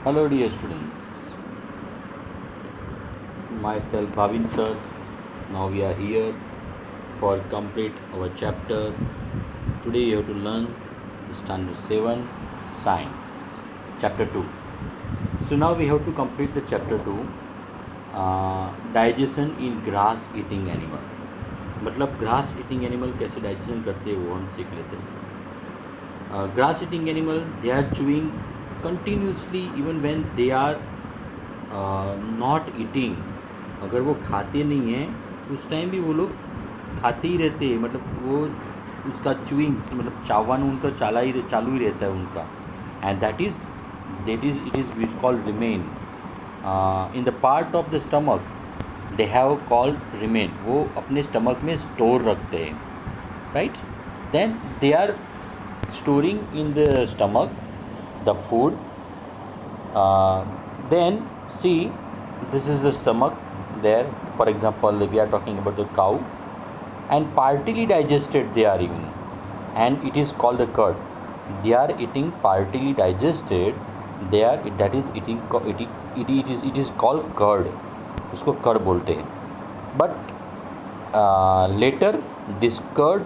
Hello dear students, myself Bhavin sir. Now we are here for complete our chapter. Today you have to learn the standard 7 science chapter 2. So now we have to complete the chapter 2 digestion in grass eating animal. मतलब grass eating animal कैसे digestion करते हैं वो हम सीख लेते हैं. Grass eating animal they are chewing continuously even when they are not eating. अगर वो खाते नहीं हैं उस टाइम भी वो लोग खाते ही रहते हैं. मतलब वो उसका चूइंग मतलब चावन उनका चालू ही रहता है उनका. And that is it is which called rumen in the part of the stomach. They have called rumen. वो अपने स्टमक में स्टोर रखते हैं, right. Then they are storing in the stomach the food. Then see, this is the stomach there. For example, we are talking about the cow, and partly digested they are eating, and it is called the curd. They are eating partly digested. They are that is eating it is called curd. उसको curd बोलते हैं. But later this curd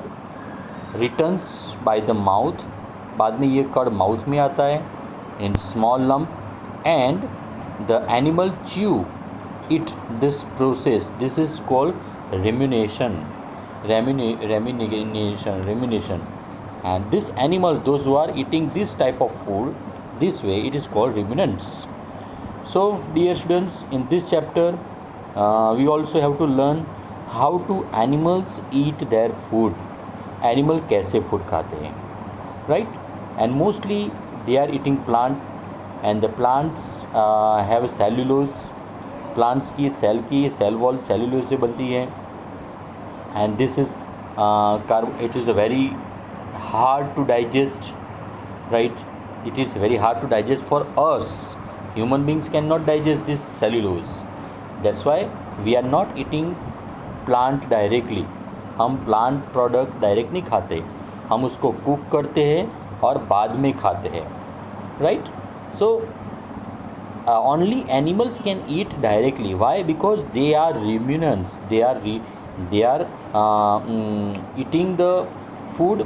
returns by the mouth. बाद में ये curd mouth में आता है in small lump and the animal chew it. This process this is called rumination. And this animals, those who are eating this type of food this way, it is called ruminants. So dear students, in this chapter we also have to learn how to animals eat their food. Animal कैसे food खाते हैं, right? And mostly they are eating plant, and the plants have cellulose. plants की cell wall cellulose से बनती है. And this is it is a very hard to digest, right? It is very hard to digest for us. Human beings cannot digest this cellulose. That's why we are not eating plant directly. हम plant product direct नहीं खाते, हम उसको cook करते हैं और बाद में खाते हैं, right? So only animals can eat directly. Why? Because they are ruminants. They are eating the food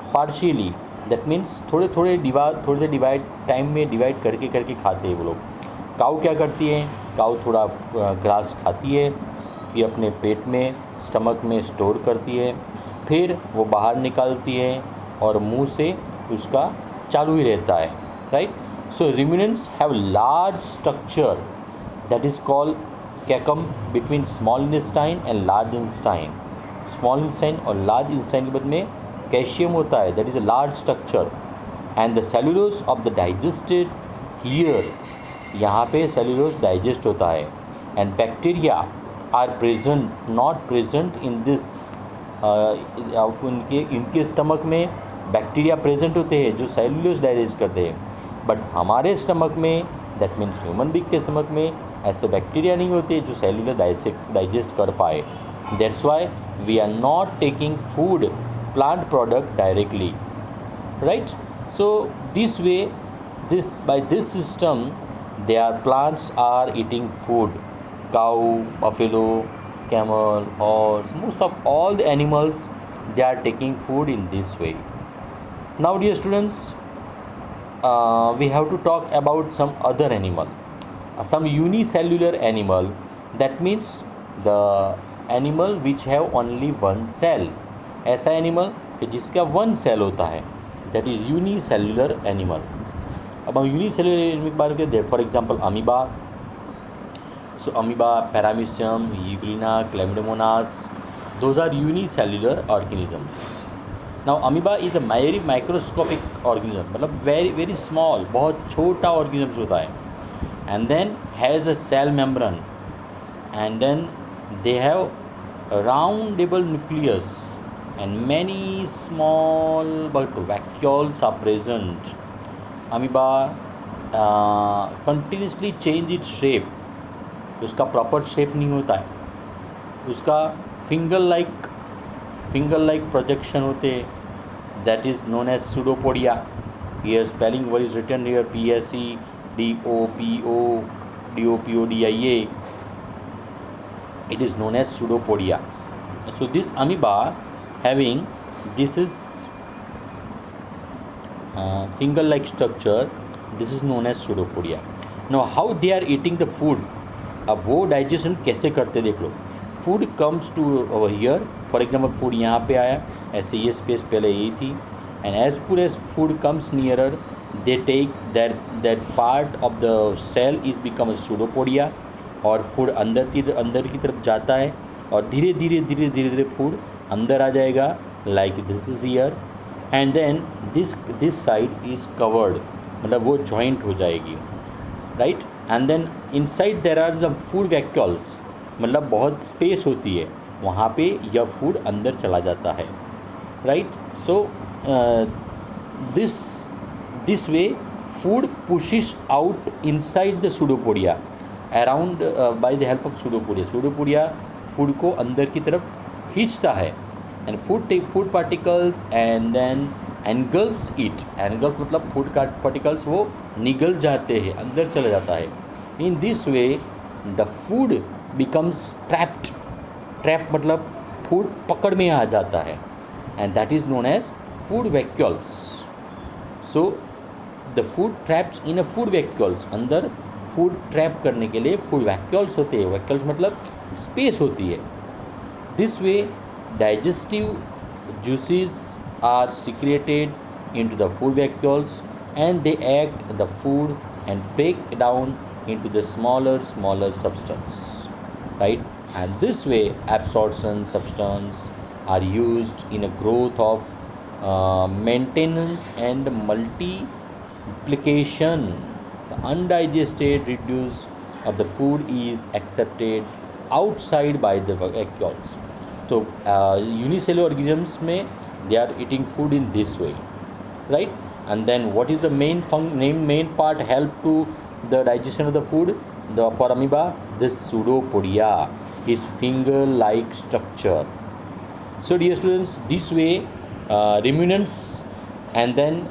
partially. That means थोड़े डिवाइड टाइम में डिवाइड करके खाते हैं वो लोग. काऊ क्या करती है? काऊ थोड़ा ग्रास खाती है, ये अपने पेट में स्टमक में स्टोर करती है, फिर वो बाहर निकालती है और मुंह से उसका चालू ही रहता है, right. So ruminants have large structure that is called caecum between small intestine and large intestine. Small intestine और लार्ज इंटेस्टाइन के बीच में कैल्शियम होता है, that is a large structure. And the cellulose of the digested here, यहाँ पे cellulose digest होता है. And bacteria are present not present in this. इनके स्टमक में बैक्टीरिया प्रेजेंट होते हैं जो सेलुलोज डाइजेस्ट करते हैं. बट हमारे स्टमक में, दैट मीन्स ह्यूमन बींग के स्टमक में ऐसे बैक्टीरिया नहीं होते जो सेलुलोज डाइजेस्ट कर पाए. That's why we are not taking food plant product directly, right. So this way by this system their plants are eating food. Cow, buffalo, camel, horse, most of all the animals, they are taking food in this way. Now dear students, we have to talk about some other animal, some unicellular animal. That means the animal which have only one cell. ऐसा animal कि जिसका one cell होता है, that is unicellular animals. अब हम unicellular animal की बात करें, for example amoeba. So amoeba, paramecium, euglena, chlamydomonas, those are unicellular organisms. Now amoeba is a very microscopic organism, मतलब वेरी स्मॉल, बहुत छोटा ऑर्गेनिजम्स होता है. And then has a cell membrane, and then they have roundable nucleus and many small but vacuoles are present. Amoeba continuously change it shape. उसका proper shape नहीं होता है, उसका फिंगर लाइक प्रोजेक्शन होते हैं, that is known as pseudopodia. Here spelling what is written here, PSE DOPODIA. It is known as pseudopodia. So this amoeba having this is finger-like structure. This is known as pseudopodia. Now how they are eating the food? अब वो digestion कैसे करते देख लो. Food comes to over here. For example food यहाँ पे आया, ऐसे ये स्पेस पहले यही थी. And as poor as food comes nearer they take that part of the cell is become pseudopodia. और फूड अंदर की तरफ जाता है और धीरे धीरे फूड अंदर आ जाएगा, like this is here. And then this side is covered, मतलब वो जॉइंट हो जाएगी, right. And then inside there are some food vacuoles, मतलब बहुत स्पेस होती है वहाँ पे, यह फूड अंदर चला जाता है, right. So this way food pushes out inside the pseudopodia around by the help of pseudopodia. Pseudopodia food को अंदर की तरफ खींचता है. And food particles and then engulfs it. Engulf मतलब फूड पार्टिकल्स वो निगल जाते हैं, अंदर चला जाता है. In this way the food becomes trapped. Trap मतलब फूड पकड़ में आ जाता है, and that is known as food vacuoles. So the food traps in a food vacuoles. अंदर फूड ट्रैप करने के लिए फूड वैक्यूल्स होते हैं. वैक्यूल्स मतलब स्पेस होती है. This way digestive juices are secreted into the food vacuoles and they act the food and break down into the smaller substance, right. And this way absorption substance are used in a growth of maintenance and multiplication. The undigested residue of the food is accepted outside by the vacuoles. तो unicellular organisms में they are eating food in this way, right. And then what is the main part help to the digestion of the food? For amoeba, this pseudopodia is finger-like structure. So dear students, this way ruminants and then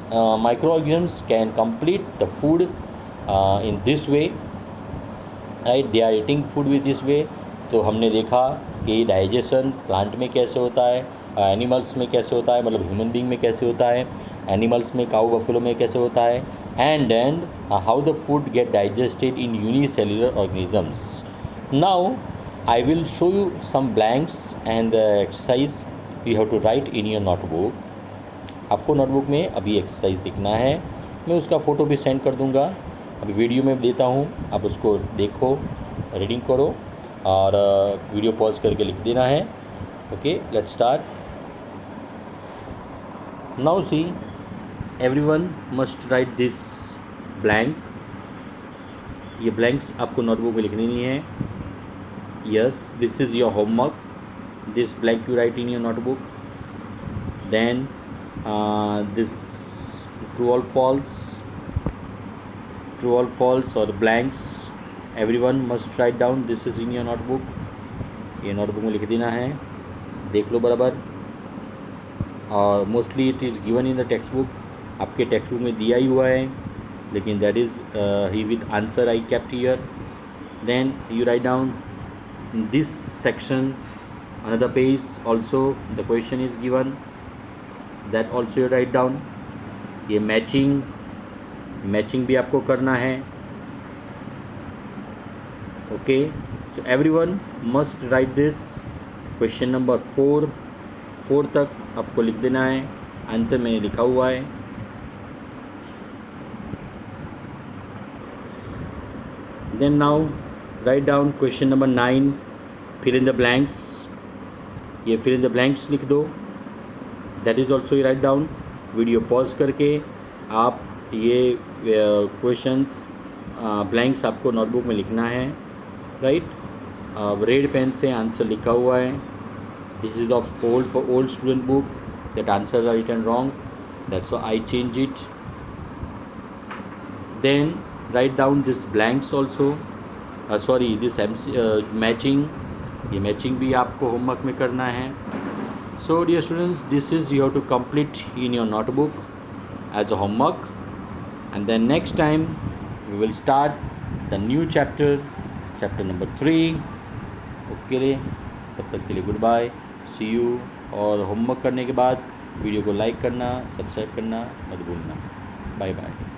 microorganisms can complete the food in this way, right. They are eating food with this way. तो हमने देखा कि digestion plant में कैसे होता है, animals में कैसे होता है, मतलब ह्यूमन बीइंग में कैसे होता है, एनिमल्स में काऊ बफेलो में कैसे होता है, and how the food get digested in unicellular organisms. Now I will show you some blanks and the exercise you have to write in your notebook. आपको नोटबुक में अभी एक्सरसाइज लिखना है. मैं उसका फ़ोटो भी सेंड कर दूँगा, अभी वीडियो में देता हूँ, आप उसको देखो, रीडिंग करो और वीडियो पॉज करके लिख देना है. Okay, let's start. Now see, everyone must write this blank. ये ब्लैंक्स आपको नोटबुक में लिखनी नहीं है. Yes, this is your homework. This blank you write in your notebook. Then this true or false और blanks everyone must write down. this is in your notebook. ये notebook में लिख देना है, देख लो बराबर. और mostly it is given in the text book. आपके टेक्स्ट बुक में दिया ही हुआ है, लेकिन दैट इज़ ही with answer I kept here. Then you write down this section, another page also the question is given, that also you write down. ये matching भी आपको करना है. Okay, so everyone must write this. Question number 4 तक आपको लिख देना है. आंसर मैंने लिखा हुआ है. Then now write down question number 9, fill in the blanks. ये फिल इन द ब्लैंक्स लिख दो, that is also you write down. Video pause करके आप ये क्वेश्चंस ब्लैंक्स आपको नोटबुक में लिखना है, राइट. रेड पेन से आंसर लिखा हुआ है. This is of old student book. That answers are written wrong, that's why I change it. Then write down this blanks also. Sorry, this matching. ये matching भी आपको होमवर्क में करना है. So dear students, this is you have to complete in your notebook as a homework. And then next time we will start the new chapter number 3. Okay, तब तक के लिए गुड बाय, सी यू. और homework करने के बाद video को like करना, सब्सक्राइब करना मत भूलना. Bye bye.